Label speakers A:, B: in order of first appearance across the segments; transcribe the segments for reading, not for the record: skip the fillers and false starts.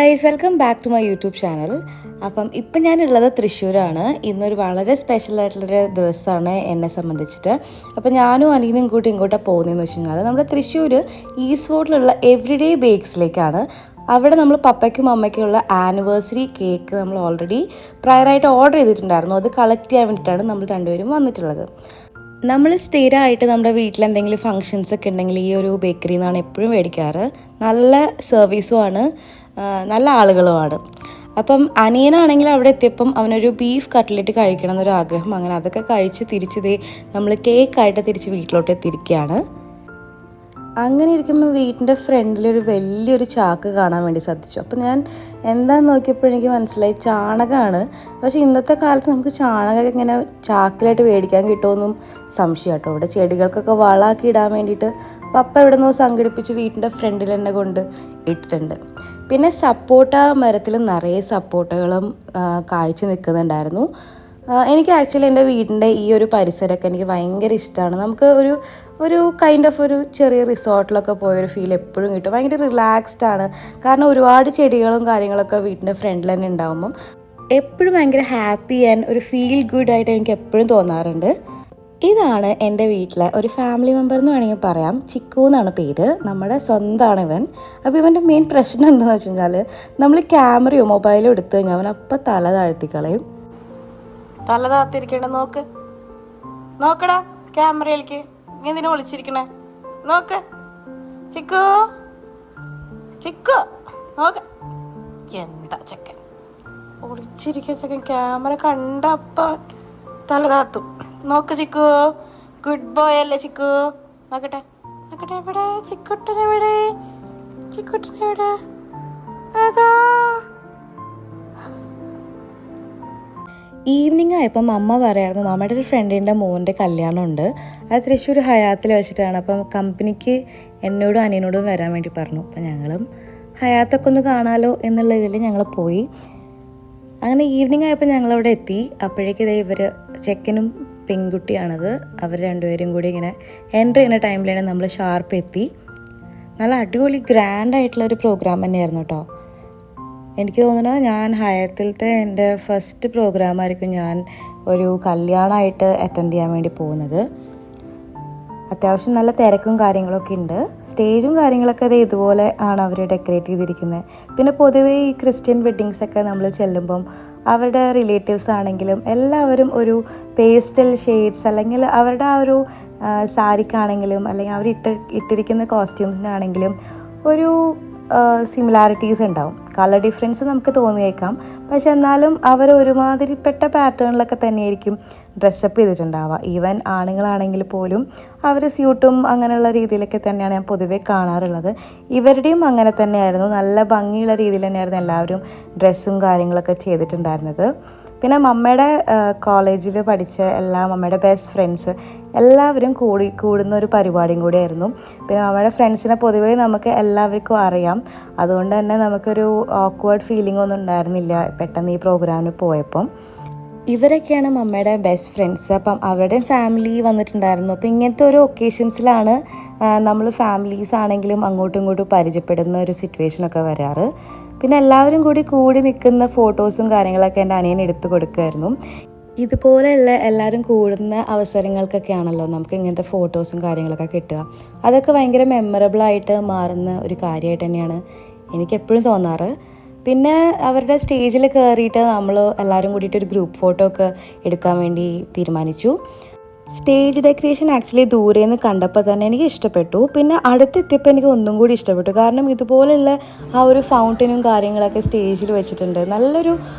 A: Guys, welcome back to my YouTube channel. അപ്പം ഇപ്പം ഞാനുള്ളത് തൃശ്ശൂരാണ്. ഇന്നൊരു വളരെ സ്പെഷ്യലായിട്ടുള്ളൊരു ദിവസമാണ് എന്നെ സംബന്ധിച്ചിട്ട്. അപ്പം ഞാനും അനിയനും കൂട്ടി ഇങ്ങോട്ടാണ് പോകുന്നതെന്ന് വെച്ച് കഴിഞ്ഞാൽ നമ്മുടെ തൃശ്ശൂർ ഈസ്റ്റ് ഫോർട്ടിലുള്ള എവറിഡേ ബേക്സിലേക്കാണ്. അവിടെ നമ്മൾ പപ്പയ്ക്കും അമ്മയ്ക്കുമുള്ള ആനിവേഴ്സറി കേക്ക് നമ്മൾ ഓൾറെഡി പ്രയറായിട്ട് ഓർഡർ ചെയ്തിട്ടുണ്ടായിരുന്നു. അത് കളക്ട് ചെയ്യാൻ വേണ്ടിയിട്ടാണ് നമ്മൾ രണ്ടുപേരും വന്നിട്ടുള്ളത്. നമ്മൾ സ്ഥിരമായിട്ട് നമ്മുടെ വീട്ടിൽ എന്തെങ്കിലും ഫങ്ഷൻസ് ഒക്കെ ഉണ്ടെങ്കിൽ ഈ ഒരു ബേക്കറിയിൽ നിന്നാണ് എപ്പോഴും മേടിക്കാറ്. നല്ല സർവീസുമാണ്, നല്ല ആളുകളുമാണ്. അപ്പം അനിയനാണെങ്കിൽ അവിടെ എത്തിയപ്പം അവനൊരു ബീഫ് കട്ട്ലറ്റ് കഴിക്കണം എന്നൊരു ആഗ്രഹം. അങ്ങനെ അതൊക്കെ കഴിച്ച് തിരിച്ചതേ നമ്മൾ കേക്കായിട്ട് തിരിച്ച് വീട്ടിലോട്ട് എത്തിയിരിക്കുകയാണ്. അങ്ങനെ ഇരിക്കുമ്പോൾ വീട്ടിൻ്റെ ഫ്രണ്ടിലൊരു വലിയൊരു ചാക്ക് കാണാൻ വേണ്ടി സാധിച്ചു. അപ്പോൾ ഞാൻ എന്താണെന്ന് നോക്കിയപ്പോൾ എനിക്ക് മനസ്സിലായി ചാണകമാണ്. പക്ഷേ ഇന്നത്തെ കാലത്ത് നമുക്ക് ചാണകം ഇങ്ങനെ ചാക്കിലായിട്ട് മേടിക്കാൻ കിട്ടുമെന്നും സംശയം കേട്ടോ. ഇവിടെ ചെടികൾക്കൊക്കെ വളമാക്കി ഇടാൻ വേണ്ടിയിട്ട് പപ്പ ഇവിടെ നിന്ന് സംഘടിപ്പിച്ച് വീട്ടിൻ്റെ ഫ്രണ്ടിൽ തന്നെ കൊണ്ട് ഇട്ടിട്ടുണ്ട്. പിന്നെ സപ്പോട്ട മരത്തിൽ നിറയെ സപ്പോട്ടകളും കായ്ച്ച് നിൽക്കുന്നുണ്ടായിരുന്നു. എനിക്ക് ആക്ച്വലി എൻ്റെ വീടിൻ്റെ ഈ ഒരു പരിസരമൊക്കെ എനിക്ക് ഭയങ്കര ഇഷ്ടമാണ്. നമുക്ക് ഒരു കൈൻഡ് ഓഫ് ഒരു ചെറിയ റിസോർട്ടിലൊക്കെ പോയൊരു ഫീൽ എപ്പോഴും കിട്ടും. ഭയങ്കര റിലാക്സ്ഡ് ആണ്. കാരണം ഒരുപാട് ചെടികളും കാര്യങ്ങളൊക്കെ വീടിൻ്റെ ഫ്രണ്ടിൽ തന്നെ ഉണ്ടാകുമ്പം എപ്പോഴും ഭയങ്കര ഹാപ്പി ആൻഡ് ഒരു ഫീൽ ഗുഡ് ആയിട്ട് എനിക്ക് എപ്പോഴും തോന്നാറുണ്ട്. ഇതാണ് എൻ്റെ വീട്ടിലെ ഒരു ഫാമിലി മെമ്പർ എന്ന് വേണമെങ്കിൽ പറയാം. ചിക്കു എന്നാണ് പേര്. നമ്മുടെ സ്വന്തമാണ് ഇവൻ. അപ്പോൾ ഇവൻ്റെ മെയിൻ പ്രശ്നം എന്താണെന്ന് വെച്ച് കഴിഞ്ഞാൽ നമ്മൾ ക്യാമറയോ മൊബൈലോ എടുത്തു കഴിഞ്ഞാൽ അവൻ അപ്പം തല താഴ്ത്തിക്കളയും. തല താത്തിരിക്കണ നോക്ക്, നോക്കടാ ക്യാമറയിലേക്ക്. എന്തിനാ വിളിച്ചിരിക്കണേ? നോക്ക് ചിക്കു, ചിക്കു നോക്ക്. എന്താ ചെക്കൻ ഒളിച്ചിരിക്കുക? ചെക്കൻ ക്യാമറ കണ്ടപ്പ തല താത്തും. നോക്ക് ചിക്കു, ഗുഡ് ബോയ് അല്ലേ ചിക്കു? നോക്കട്ടെ നോക്കട്ടെ, എവിടെ ചിക്കുട്ടനെവിടെ? ചിക്കുട്ടനെവിടെ? അതാ. ഈവനിങ് ആയപ്പം അമ്മ പറയായിരുന്നു നമ്മുടെ ഒരു ഫ്രണ്ടിൻ്റെ മോൻ്റെ കല്യാണമുണ്ട്, അത് തൃശ്ശൂർ ഹയാത്തിൽ വെച്ചിട്ടാണ്. അപ്പം കമ്പനിക്ക് എന്നോടും അനിയനോടും വരാൻ വേണ്ടി പറഞ്ഞു. അപ്പം ഞങ്ങളും ഹയാത്തൊക്കെ ഒന്ന് കാണാമല്ലോ എന്നുള്ള ഇതിൽ ഞങ്ങൾ പോയി. അങ്ങനെ ഈവനിങ് ആയപ്പോൾ ഞങ്ങളവിടെ എത്തി. അപ്പോഴേക്കും ഇതേ ഇവർ ചെക്കനും പെൺകുട്ടിയാണത്. അവർ രണ്ടുപേരും കൂടി ഇങ്ങനെ എൻട്രി ചെയ്യുന്ന ടൈമിലാണ് നമ്മൾ ഷാർപ്പ് എത്തി. നല്ല അടിപൊളി ഗ്രാൻഡായിട്ടുള്ളൊരു പ്രോഗ്രാം തന്നെയായിരുന്നു കേട്ടോ. എനിക്ക് തോന്നുന്നത് ഞാൻ ഹയാത്തിലത്തെ എൻ്റെ ഫസ്റ്റ് പ്രോഗ്രാമായിരിക്കും ഞാൻ ഒരു കല്യാണമായിട്ട് അറ്റൻഡ് ചെയ്യാൻ വേണ്ടി പോകുന്നത്. അത്യാവശ്യം നല്ല തിരക്കും കാര്യങ്ങളൊക്കെ ഉണ്ട്. സ്റ്റേജും കാര്യങ്ങളൊക്കെ അത് ഇതുപോലെ ആണ് അവർ ഡെക്കറേറ്റ് ചെയ്തിരിക്കുന്നത്. പിന്നെ പൊതുവേ ഈ ക്രിസ്ത്യൻ വെഡ്ഡിങ്സൊക്കെ നമ്മൾ ചെല്ലുമ്പം അവരുടെ റിലേറ്റീവ്സ് ആണെങ്കിലും എല്ലാവരും ഒരു പേസ്റ്റൽ ഷെയ്ഡ്സ് അല്ലെങ്കിൽ അവരുടെ ആ ഒരു സാരിക്കാണെങ്കിലും അല്ലെങ്കിൽ അവർ ഇട്ടിരിക്കുന്ന കോസ്റ്റ്യൂംസിനാണെങ്കിലും ഒരു സിമിലാരിറ്റീസ് ഉണ്ടാവും. കളർ ഡിഫറൻസ് നമുക്ക് തോന്നിയേക്കാം, പക്ഷെ എന്നാലും അവർ ഒരുമാതിരിപ്പെട്ട പാറ്റേണിലൊക്കെ തന്നെയായിരിക്കും ഡ്രസ്സപ്പ് ചെയ്തിട്ടുണ്ടാവുക. ഈവൻ ആണുങ്ങളാണെങ്കിൽ പോലും അവർ സ്യൂട്ടും അങ്ങനെയുള്ള രീതിയിലൊക്കെ തന്നെയാണ് ഞാൻ പൊതുവേ കാണാറുള്ളത്. ഇവരുടെയും അങ്ങനെ തന്നെയായിരുന്നു. നല്ല ഭംഗിയുള്ള രീതിയിൽ തന്നെയായിരുന്നു എല്ലാവരും ഡ്രസ്സും കാര്യങ്ങളൊക്കെ ചെയ്തിട്ടുണ്ടായിരുന്നത്. പിന്നെ മമ്മയുടെ കോളേജിൽ പഠിച്ച എല്ലാ മമ്മയുടെ ബെസ്റ്റ് ഫ്രണ്ട്സ് എല്ലാവരും കൂടുന്ന ഒരു പരിപാടിയും കൂടിയായിരുന്നു. പിന്നെ മമ്മയുടെ ഫ്രണ്ട്സിനെ പൊതുവേ നമുക്ക് എല്ലാവർക്കും അറിയാം. അതുകൊണ്ട് തന്നെ നമുക്കൊരു ഓക്വേർഡ് ഫീലിംഗ് ഒന്നും ഉണ്ടായിരുന്നില്ല പെട്ടെന്ന് ഈ പ്രോഗ്രാമിന് പോയപ്പം. ഇവരൊക്കെയാണ് മമ്മയുടെ ബെസ്റ്റ് ഫ്രണ്ട്സ്. അപ്പം അവരുടെയും ഫാമിലി വന്നിട്ടുണ്ടായിരുന്നു. അപ്പോൾ ഇങ്ങനത്തെ ഒരു ഒക്കേഷൻസിലാണ് നമ്മൾ ഫാമിലീസ് ആണെങ്കിലും അങ്ങോട്ടും ഇങ്ങോട്ടും പരിചയപ്പെടുന്ന ഒരു സിറ്റുവേഷനൊക്കെ വരാറ്. പിന്നെ എല്ലാവരും കൂടി നിൽക്കുന്ന ഫോട്ടോസും കാര്യങ്ങളൊക്കെ എൻ്റെ അനിയൻ എടുത്തു കൊടുക്കുമായിരുന്നു. ഇതുപോലെയുള്ള എല്ലാവരും കൂടുന്ന അവസരങ്ങൾക്കൊക്കെ ആണല്ലോ നമുക്ക് ഇങ്ങനത്തെ ഫോട്ടോസും കാര്യങ്ങളൊക്കെ കിട്ടുക. അതൊക്കെ ഭയങ്കര മെമ്മറബിളായിട്ട് മാറുന്ന ഒരു കാര്യമായിട്ട് തന്നെയാണ് എനിക്കെപ്പോഴും തോന്നാറ്. പിന്നെ അവരുടെ സ്റ്റേജിൽ കയറിയിട്ട് നമ്മൾ എല്ലാവരും കൂടിയിട്ട് ഒരു ഗ്രൂപ്പ് ഫോട്ടോ ഒക്കെ എടുക്കാൻ വേണ്ടി തീരുമാനിച്ചു. സ്റ്റേജ് ഡെക്കറേഷൻ ആക്ച്വലി ദൂരെ നിന്ന് കണ്ടപ്പോൾ തന്നെ എനിക്ക് ഇഷ്ടപ്പെട്ടു. പിന്നെ അടുത്തെത്തിയപ്പോൾ എനിക്ക് ഒന്നും കൂടി ഇഷ്ടപ്പെട്ടു. കാരണം ഇതുപോലുള്ള ആ ഒരു ഫൗണ്ടനും കാര്യങ്ങളൊക്കെ സ്റ്റേജിൽ വെച്ചിട്ടുണ്ട്. നല്ലൊരു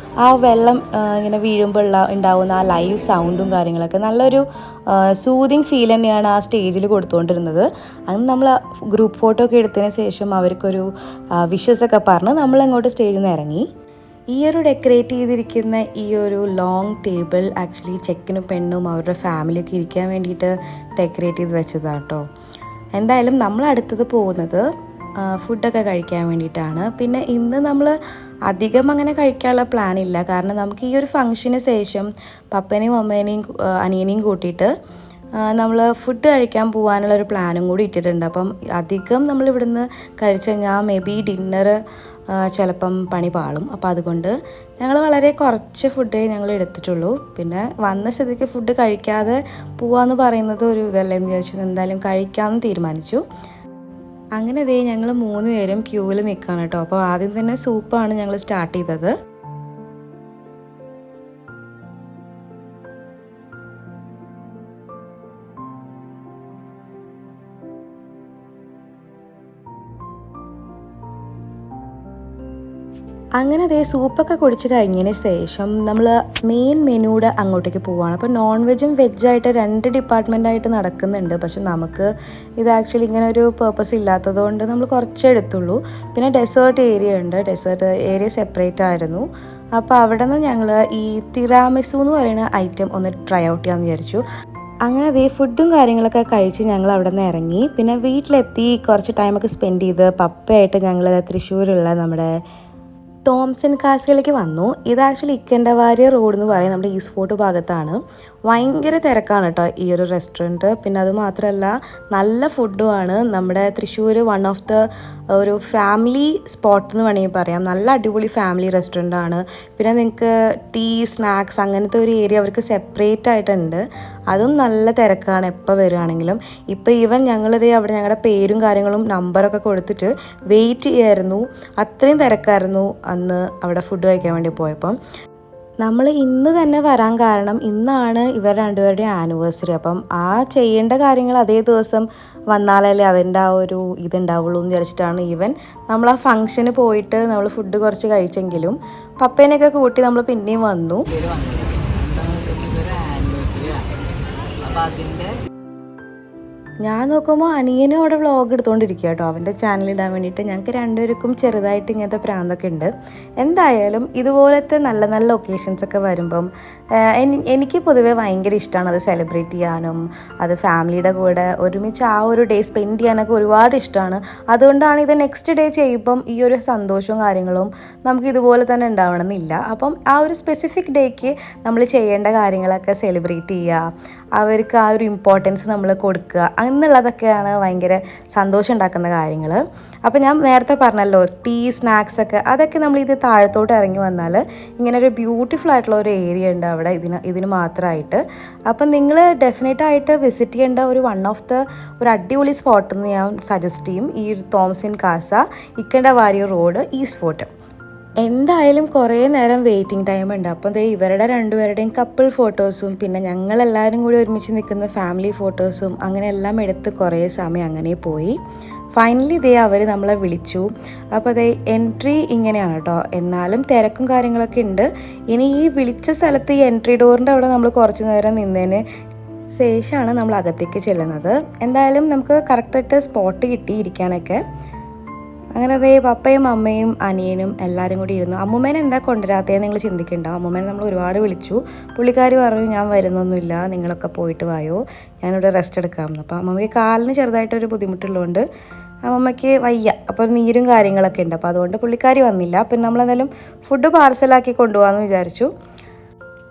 A: ആ വെള്ളം ഇങ്ങനെ വീഴുമ്പോൾ ഉണ്ടാവുന്ന ആ ലൈവ് സൗണ്ടും കാര്യങ്ങളൊക്കെ നല്ലൊരു സൂതിങ് ഫീൽ തന്നെയാണ് ആ സ്റ്റേജിൽ കൊടുത്തുകൊണ്ടിരുന്നത്. അങ്ങനെ നമ്മൾ ഗ്രൂപ്പ് ഫോട്ടോ ഒക്കെ എടുത്തതിന് ശേഷം അവർക്കൊരു വിഷസൊക്കെ പറഞ്ഞ് നമ്മളങ്ങോട്ട് സ്റ്റേജിൽ നിന്ന് ഇറങ്ങി. ഈ ഒരു ഡെക്കറേറ്റ് ചെയ്തിരിക്കുന്ന ഈ ഒരു ലോങ് ടേബിൾ ആക്ച്വലി ചെക്കനും പെണ്ണും അവരുടെ ഫാമിലിയൊക്കെ ഇരിക്കാൻ വേണ്ടിയിട്ട് ഡെക്കറേറ്റ് ചെയ്ത് വെച്ചതാണ് കേട്ടോ. എന്തായാലും നമ്മൾ അടുത്തത് പോകുന്നത് ഫുഡൊക്കെ കഴിക്കാൻ വേണ്ടിയിട്ടാണ്. പിന്നെ ഇന്ന് നമ്മൾ അധികം അങ്ങനെ കഴിക്കാനുള്ള പ്ലാൻ ഇല്ല. കാരണം നമുക്ക് ഈ ഒരു ഫംഗ്ഷന് ശേഷം പപ്പനെയും അമ്മേനെയും അനിയനെയും കൂട്ടിയിട്ട് നമ്മൾ ഫുഡ് കഴിക്കാൻ പോകാനുള്ളൊരു പ്ലാനും കൂടി ഇട്ടിട്ടുണ്ട്. അപ്പം അധികം നമ്മൾ ഇവിടുന്ന് കഴിച്ചു കഴിഞ്ഞാൽ മേ ബി ഡിന്നർ ചിലപ്പം പണി പാളും. അപ്പോൾ അതുകൊണ്ട് ഞങ്ങൾ വളരെ കുറച്ച് ഫുഡേ ഞങ്ങൾ എടുത്തിട്ടുള്ളൂ. പിന്നെ വന്ന സ്ഥിതിക്ക് ഫുഡ് കഴിക്കാതെ പോവാന്ന് പറയുന്നത് ഒരു ഇതല്ലേ എന്ന് വിചാരിച്ചത് എന്തായാലും കഴിക്കാമെന്ന് തീരുമാനിച്ചു. അങ്ങനെ ഞങ്ങൾ 3 പേരും ക്യൂവിൽ നിൽക്കുകയാണ് കേട്ടോ. അപ്പോൾ ആദ്യം തന്നെ സൂപ്പാണ് ഞങ്ങൾ സ്റ്റാർട്ട് ചെയ്തത്. അങ്ങനെ സൂപ്പൊക്കെ കുടിച്ച് കഴിഞ്ഞതിന് ശേഷം നമ്മൾ മെയിൻ മെനുവിടെ അങ്ങോട്ടേക്ക് പോവുകയാണ്. അപ്പോൾ നോൺ വെജും വെജായിട്ട് 2 ഡിപ്പാർട്ട്മെൻറ്റായിട്ട് നടക്കുന്നുണ്ട്. പക്ഷെ നമുക്ക് ഇത് ആക്ച്വലി ഇങ്ങനെ ഒരു പേർപ്പസ് ഇല്ലാത്തതുകൊണ്ട് നമ്മൾ കുറച്ചേ എടുത്തുള്ളൂ. പിന്നെ ഡെസേർട്ട് ഏരിയ ഉണ്ട്, ഡെസേർട്ട് ഏരിയ സെപ്പറേറ്റ് ആയിരുന്നു. അപ്പോൾ അവിടെ നിന്ന് ഞങ്ങൾ ഈ തിറാമിസു എന്ന് പറയുന്ന ഐറ്റം ഒന്ന് ട്രൈ ഔട്ട് ചെയ്യാമെന്ന് വിചാരിച്ചു. അങ്ങനെ ഫുഡും കാര്യങ്ങളൊക്കെ കഴിച്ച് ഞങ്ങൾ അവിടെ നിന്ന് ഇറങ്ങി. പിന്നെ വീട്ടിലെത്തി കുറച്ച് ടൈമൊക്കെ സ്പെൻഡ് ചെയ്ത് പപ്പയായിട്ട് ഞങ്ങൾ തൃശ്ശൂരുള്ള നമ്മുടെ തോംസൺ കാസയിലേക്ക് വന്നു. ഇത് ആക്ച്വലി ഇക്കണ്ടവാരി റോഡ് എന്ന് പറയും, നമ്മുടെ ഈസ്റ്റ് ഫോർട്ട് ഭാഗത്താണ്. ഭയങ്കര തിരക്കാണ് കേട്ടോ ഈ ഒരു റെസ്റ്റോറൻറ്റ്. പിന്നെ അത് മാത്രമല്ല നല്ല ഫുഡുമാണ്. നമ്മുടെ തൃശ്ശൂർ വൺ ഓഫ് ദ ഒരു ഫാമിലി സ്പോട്ട് എന്ന് വേണമെങ്കിൽ പറയാം. നല്ല അടിപൊളി ഫാമിലി റെസ്റ്റോറൻ്റ് ആണ്. പിന്നെ നിങ്ങൾക്ക് ടീ സ്നാക്സ് അങ്ങനത്തെ ഒരു ഏരിയ അവർക്ക് സെപ്പറേറ്റ് ആയിട്ടുണ്ട്. അതും നല്ല തിരക്കാണ് എപ്പോൾ വരികയാണെങ്കിലും. ഇപ്പോൾ ഈവൻ ഞങ്ങളിതേ അവിടെ ഞങ്ങളുടെ പേരും കാര്യങ്ങളും നമ്പറൊക്കെ കൊടുത്തിട്ട് വെയിറ്റ് ചെയ്യായിരുന്നു. അത്രയും തിരക്കായിരുന്നു അന്ന് അവിടെ ഫുഡ് കഴിക്കാൻ വേണ്ടി പോയപ്പം. നമ്മൾ ഇന്ന് തന്നെ വരാൻ കാരണം ഇന്നാണ് ഇവർ രണ്ടുപേരുടെയും ആനിവേഴ്സറി. അപ്പം ആ ചെയ്യേണ്ട കാര്യങ്ങൾ അതേ ദിവസം വന്നാലല്ലേ അതിൻ്റെ ആ ഒരു ഇതുണ്ടാവുള്ളൂ എന്ന് വിചാരിച്ചിട്ടാണ് ഈവൻ നമ്മൾ ആ ഫംഗ്ഷന് പോയിട്ട് നമ്മൾ ഫുഡ് കുറച്ച് കഴിച്ചെങ്കിലും പപ്പേനെയൊക്കെ കൂട്ടി നമ്മൾ പിന്നെയും വന്നു. ഞാൻ നോക്കുമ്പോൾ അനിയനും അവിടെ വ്ളോഗ് എടുത്തുകൊണ്ടിരിക്കുക കേട്ടോ, അവൻ്റെ ചാനലിടാൻ വേണ്ടിയിട്ട്. ഞങ്ങൾക്ക് രണ്ടുപേർക്കും ചെറുതായിട്ട് ഇങ്ങനത്തെ പ്രാന്തൊക്കെ ഉണ്ട്. എന്തായാലും ഇതുപോലത്തെ നല്ല നല്ല ഒക്കേഷൻസൊക്കെ വരുമ്പം എനിക്ക് പൊതുവേ ഭയങ്കര ഇഷ്ടമാണ് അത് സെലിബ്രേറ്റ് ചെയ്യാനും അത് ഫാമിലിയുടെ കൂടെ ഒരുമിച്ച് ആ ഒരു ഡേ സ്പെൻഡ് ചെയ്യാനൊക്കെ ഒരുപാട് ഇഷ്ടമാണ്. അതുകൊണ്ടാണ് ഇത് നെക്സ്റ്റ് ഡേ ചെയ്യുമ്പം ഈ ഒരു സന്തോഷവും കാര്യങ്ങളും നമുക്ക് ഇതുപോലെ തന്നെ ഉണ്ടാവണമെന്നില്ല. അപ്പം ആ ഒരു സ്പെസിഫിക് ഡേക്ക് നമ്മൾ ചെയ്യേണ്ട കാര്യങ്ങളൊക്കെ സെലിബ്രേറ്റ് ചെയ്യുക, അവർക്ക് ആ ഒരു ഇമ്പോർട്ടൻസ് നമ്മൾ കൊടുക്കുക എന്നുള്ളതൊക്കെയാണ് ഭയങ്കര സന്തോഷം ഉണ്ടാക്കുന്ന കാര്യങ്ങൾ. അപ്പോൾ ഞാൻ നേരത്തെ പറഞ്ഞല്ലോ ടീ സ്നാക്സൊക്കെ അതൊക്കെ നമ്മൾ ഇത് താഴത്തോട്ട് ഇറങ്ങി വന്നാൽ ഇങ്ങനെ ഒരു ബ്യൂട്ടിഫുൾ ആയിട്ടുള്ള ഒരു ഏരിയ ഉണ്ട് അവിടെ ഇതിന് മാത്രമായിട്ട്. അപ്പം നിങ്ങൾ ഡെഫിനറ്റായിട്ട് വിസിറ്റ് ചെയ്യേണ്ട ഒരു വൺ ഓഫ് ദ ഒരു അടിപൊളി സ്പോട്ട് എന്ന് ഞാൻ സജസ്റ്റ് ചെയ്യും. ഈ തോംസൺ കാസ, ഇക്കണ്ടവാരി റോഡ്, ഈസ്റ്റ് ഫോർട്ട്. എന്തായാലും കുറേ നേരം വെയിറ്റിംഗ് ടൈം ഉണ്ട്. അപ്പം ഇവരുടെ രണ്ടുപേരുടെയും കപ്പിൾ ഫോട്ടോസും പിന്നെ ഞങ്ങളെല്ലാവരും കൂടി ഒരുമിച്ച് നിൽക്കുന്ന ഫാമിലി ഫോട്ടോസും അങ്ങനെ എല്ലാം എടുത്ത് കുറേ സമയം അങ്ങനെ പോയി. ഫൈനലി അവർ നമ്മളെ വിളിച്ചു. അപ്പോൾ എൻട്രി ഇങ്ങനെയാണ് കേട്ടോ. എന്നാലും തിരക്കും കാര്യങ്ങളൊക്കെ ഉണ്ട്. ഇനി ഈ വിളിച്ച സ്ഥലത്ത് ഈ എൻട്രി ഡോറിൻ്റെ അവിടെ നമ്മൾ കുറച്ച് നേരം നിന്നതിന് ശേഷമാണ് നമ്മൾ അകത്തേക്ക് ചെല്ലുന്നത്. എന്തായാലും നമുക്ക് കറക്റ്റായിട്ട് സ്പോട്ട് കിട്ടിയിരിക്കാനൊക്കെ. അങ്ങനെ പപ്പയും അമ്മയും അനിയനും എല്ലാവരും കൂടി ഇരുന്നു. അമ്മൂമ്മേനെ എന്താ കൊണ്ടുവരാത്തതെന്ന് നിങ്ങൾ ചിന്തിക്കുന്നുണ്ടാവും. അമ്മൂമ്മേനെ നമ്മൾ ഒരുപാട് വിളിച്ചു. പുള്ളിക്കാരി പറഞ്ഞു ഞാൻ വരുന്നൊന്നുമില്ല, നിങ്ങളൊക്കെ പോയിട്ട് വായോ, ഞാനിവിടെ റെസ്റ്റ് എടുക്കാമെന്ന്. അപ്പോൾ അമ്മമ്മയ്ക്ക് കാലിന് ചെറുതായിട്ടൊരു ബുദ്ധിമുട്ടുള്ളതുകൊണ്ട് അമ്മമ്മയ്ക്ക് വയ്യ, അപ്പോൾ നീരും കാര്യങ്ങളൊക്കെ ഉണ്ട്. അപ്പോൾ അതുകൊണ്ട് പുള്ളിക്കാരി വന്നില്ല. പിന്നെ നമ്മളെന്തായാലും ഫുഡ് പാർസലാക്കി കൊണ്ടുപോകാമെന്ന് വിചാരിച്ചു.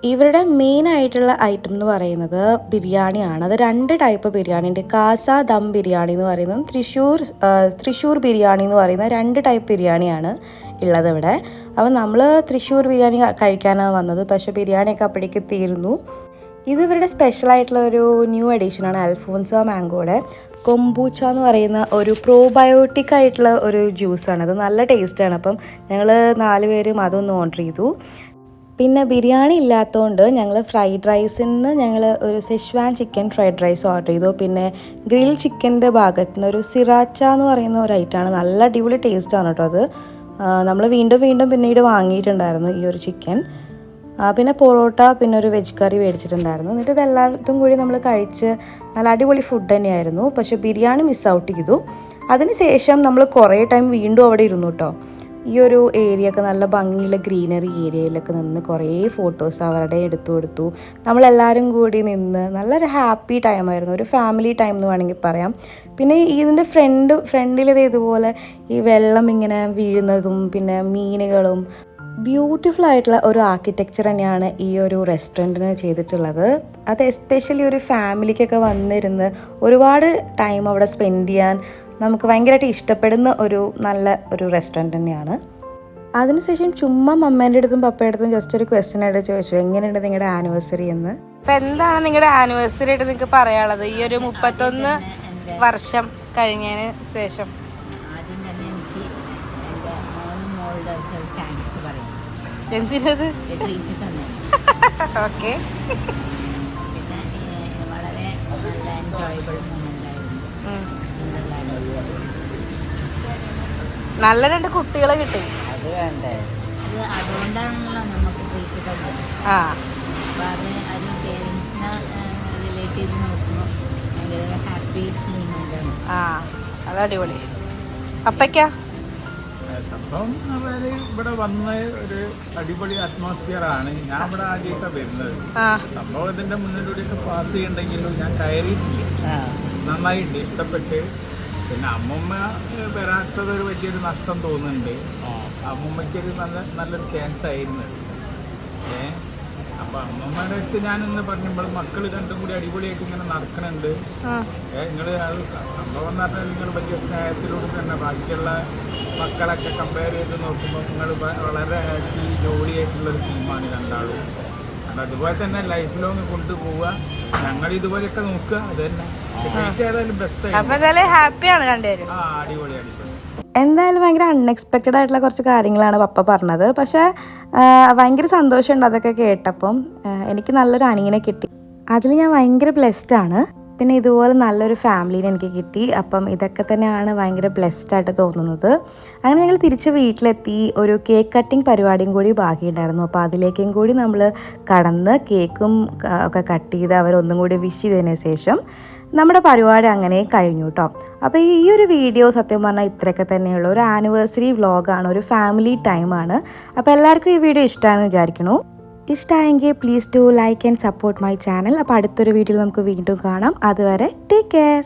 A: ഇവരുടെ മെയിനായിട്ടുള്ള ഐറ്റം എന്ന് പറയുന്നത് ബിരിയാണിയാണ്. അത് 2 ടൈപ്പ് ബിരിയാണി ഉണ്ട്. കാസ ദം ബിരിയാണി എന്ന് പറയുന്നതും തൃശ്ശൂർ ബിരിയാണി എന്ന് പറയുന്ന 2 ടൈപ്പ് ബിരിയാണിയാണ് ഉള്ളത് ഇവിടെ. അപ്പോൾ നമ്മൾ തൃശ്ശൂർ ബിരിയാണി കഴിക്കാനാണ് വന്നത്, പക്ഷേ ബിരിയാണിയൊക്കെ അപ്പോഴേക്ക് തീർന്നു. ഇത് ഇവരുടെ സ്പെഷ്യലായിട്ടുള്ള ഒരു ന്യൂ എഡീഷനാണ്. അൽഫോൻസ മാംഗോയുടെ കൊമ്പൂച്ച എന്ന് പറയുന്ന ഒരു പ്രോബയോട്ടിക് ആയിട്ടുള്ള ഒരു ജ്യൂസാണ്. അത് നല്ല ടേസ്റ്റാണ്. അപ്പം ഞങ്ങൾ 4 പേരും അതൊന്ന് ഓർഡർ ചെയ്തു. പിന്നെ ബിരിയാണി ഇല്ലാത്തതുകൊണ്ട് ഞങ്ങൾ ഫ്രൈഡ് റൈസിൽ നിന്ന് ഞങ്ങൾ ഒരു Schezwan chicken fried rice order ചെയ്തു. പിന്നെ ഗ്രിൽ ചിക്കൻ്റെ ഭാഗത്ത് നിന്ന് ഒരു സിറാച്ച എന്ന് പറയുന്ന ഒരു ഐറ്റമാണ്. നല്ല അടിപൊളി ടേസ്റ്റാണ് കേട്ടോ അത്. നമ്മൾ വീണ്ടും പിന്നീട് വാങ്ങിയിട്ടുണ്ടായിരുന്നു ഈ ഒരു ചിക്കൻ. പിന്നെ പൊറോട്ട, പിന്നെ ഒരു വെജ് കറി മേടിച്ചിട്ടുണ്ടായിരുന്നു. എന്നിട്ട് ഇതെല്ലായിടത്തും കൂടി നമ്മൾ കഴിച്ച് നല്ല അടിപൊളി ഫുഡ് തന്നെയായിരുന്നു. പക്ഷേ ബിരിയാണി മിസ് ഔട്ട് ചെയ്തു. അതിന് ശേഷം നമ്മൾ കുറേ ടൈം വീണ്ടും അവിടെ ഇരുന്നു കേട്ടോ. ഈ ഒരു ഏരിയ ഒക്കെ നല്ല ഭംഗിയുള്ള ഗ്രീനറി ഏരിയയിലൊക്കെ നിന്ന് കുറേ ഫോട്ടോസ് അവരുടെ എടുത്തു. നമ്മളെല്ലാവരും കൂടി നിന്ന് നല്ലൊരു ഹാപ്പി ടൈമായിരുന്നു, ഒരു ഫാമിലി ടൈം എന്ന് വേണമെങ്കിൽ പറയാം. പിന്നെ ഇതിൻ്റെ ഫ്രണ്ടിൽ ഇതുപോലെ ഈ വെള്ളം ഇങ്ങനെ വീഴുന്നതും പിന്നെ മീനുകളും ബ്യൂട്ടിഫുൾ ആയിട്ടുള്ള ഒരു ആർക്കിടെക്ചർ തന്നെയാണ് ഈ ഒരു റെസ്റ്റോറൻറ്റിന് ചെയ്തിട്ടുള്ളത്. അത് എസ്പെഷ്യലി ഒരു ഫാമിലിക്കൊക്കെ വന്നിരുന്ന് ഒരുപാട് ടൈം അവിടെ സ്പെൻഡ് ചെയ്യാൻ നമുക്ക് ഭയങ്കരമായിട്ട് ഇഷ്ടപ്പെടുന്ന ഒരു നല്ല ഒരു റെസ്റ്റോറൻറ്റ് തന്നെയാണ്. അതിനുശേഷം ചുമ്മാ മമ്മേൻ്റെ അടുത്തും പപ്പയുടെ അടുത്തും ജസ്റ്റ് ഒരു ക്വസ്റ്റ്യൻ ആയിട്ട് ചോദിച്ചു, എങ്ങനെയുണ്ട് നിങ്ങളുടെ ആനിവേഴ്സറി എന്ന്. അപ്പം എന്താണ് നിങ്ങളുടെ ആനിവേഴ്സറി ആയിട്ട് നിങ്ങൾക്ക് പറയാനുള്ളത് ഈ ഒരു 31 വർഷം കഴിഞ്ഞതിന് ശേഷം? എന്തിനത്? ഓക്കെ. നല്ല 2 കുട്ടികളെ കിട്ടി.
B: അത് വേണ്ടേ, അതുകൊണ്ടാണല്ലോ നമുക്ക് ട്രീറ്റ് തന്നത്.
A: ആ
B: അപ്പോൾ അത് പേരൻസിനെ റിലേറ്റ് ചെയ്ത് നോക്കുമ്പോൾ ഭയങ്കര ഹാപ്പി മൂമെൻ്റാണ്.
A: ആ അത് അടിപൊളി. അപ്പയ്ക്കാ
C: സംഭവം ഇവിടെ വന്ന ഒരു അടിപൊളി അറ്റ്മോസ്ഫിയർ ആണ്. ഞാൻ ഇവിടെ ആദ്യമായിട്ടാണ് വരുന്നത്. സംഭവം ഇതിന്റെ മുന്നിലൂടെയൊക്കെ പാസ് ചെയ്യണ്ടെങ്കിലും ഞാൻ കയറിയിട്ടില്ല. നന്നായിട്ടുണ്ട്, ഇഷ്ടപ്പെട്ട്. പിന്നെ അമ്മൂമ്മ വരാത്തത് ഒരു വലിയൊരു നഷ്ടം തോന്നുന്നുണ്ട്. അമ്മൂമ്മയ്ക്കൊരു നല്ലൊരു ചാൻസ് ആയിരുന്നു. അപ്പൊ അമ്മമ്മയുടെ അടുത്ത് ഞാനിന്ന് പറഞ്ഞപ്പോൾ മക്കൾ രണ്ടും കൂടി അടിപൊളിയായിട്ട് ഇങ്ങനെ നടക്കണുണ്ട്. നിങ്ങള് അത് സംഭവം എന്ന് പറഞ്ഞാൽ നിങ്ങൾ വലിയ സ്നേഹത്തിലൂടെ തന്നെ ബാക്കിയുള്ള മക്കളൊക്കെ കമ്പയർ ചെയ്ത് നോക്കുമ്പോൾ നിങ്ങൾ വളരെ ഹാപ്പി ജോളിയായിട്ടുള്ളൊരു ടീമാണ് രണ്ടാളും. അപ്പം അതുപോലെ തന്നെ ലൈഫ് ലോങ് കൊണ്ടുപോവുക. ഞങ്ങൾ ഇതുപോലെയൊക്കെ നോക്കുക. അത് തന്നെ ഏതായാലും ബെസ്റ്റ്.
A: ഹാപ്പിയാണ് രണ്ടുപേരും.
C: ആ അടിപൊളി അടിപൊളി.
A: എന്തായാലും ഭയങ്കര അൺഎക്സ്പെക്റ്റഡ് ആയിട്ടുള്ള കുറച്ച് കാര്യങ്ങളാണ് പപ്പ പറഞ്ഞത്. പക്ഷേ ഭയങ്കര സന്തോഷമുണ്ട് അതൊക്കെ കേട്ടപ്പം. എനിക്ക് നല്ലൊരു അനിയനെ കിട്ടി, അതിൽ ഞാൻ ഭയങ്കര ബ്ലെസ്ഡ് ആണ്. പിന്നെ ഇതുപോലെ നല്ലൊരു ഫാമിലീനെ എനിക്ക് കിട്ടി. അപ്പം ഇതൊക്കെ തന്നെയാണ് ഭയങ്കര ബ്ലെസ്ഡ് ആയിട്ട് തോന്നുന്നത്. അങ്ങനെ ഞങ്ങൾ തിരിച്ച് വീട്ടിലെത്തി. ഒരു കേക്ക് കട്ടിങ് പരിപാടിയും കൂടി ബാക്കിയുണ്ടായിരുന്നു. അപ്പോൾ അതിലേക്കും കൂടി നമ്മൾ കടന്ന് കേക്കും ഒക്കെ കട്ട് ചെയ്ത് അവരൊന്നും കൂടി വിഷ് ചെയ്തതിന് ശേഷം നമ്മുടെ പരിപാടി അങ്ങനെ കഴിഞ്ഞു കേട്ടോ. അപ്പോൾ ഈ ഒരു വീഡിയോ സത്യം പറഞ്ഞാൽ ഇത്രയൊക്കെ തന്നെയുള്ള ഒരു ആനിവേഴ്സറി വ്ളോഗാണ്, ഒരു ഫാമിലി ടൈമാണ്. അപ്പോൾ എല്ലാവർക്കും ഈ വീഡിയോ ഇഷ്ടമാണെന്ന് വിചാരിക്കണു. ഇഷ്ടമായെങ്കിൽ please to like and support my channel. അപ്പോൾ അടുത്തൊരു വീഡിയോയിൽ നമുക്ക് വീണ്ടും കാണാം. അതുവരെ ടേക്ക് കെയർ.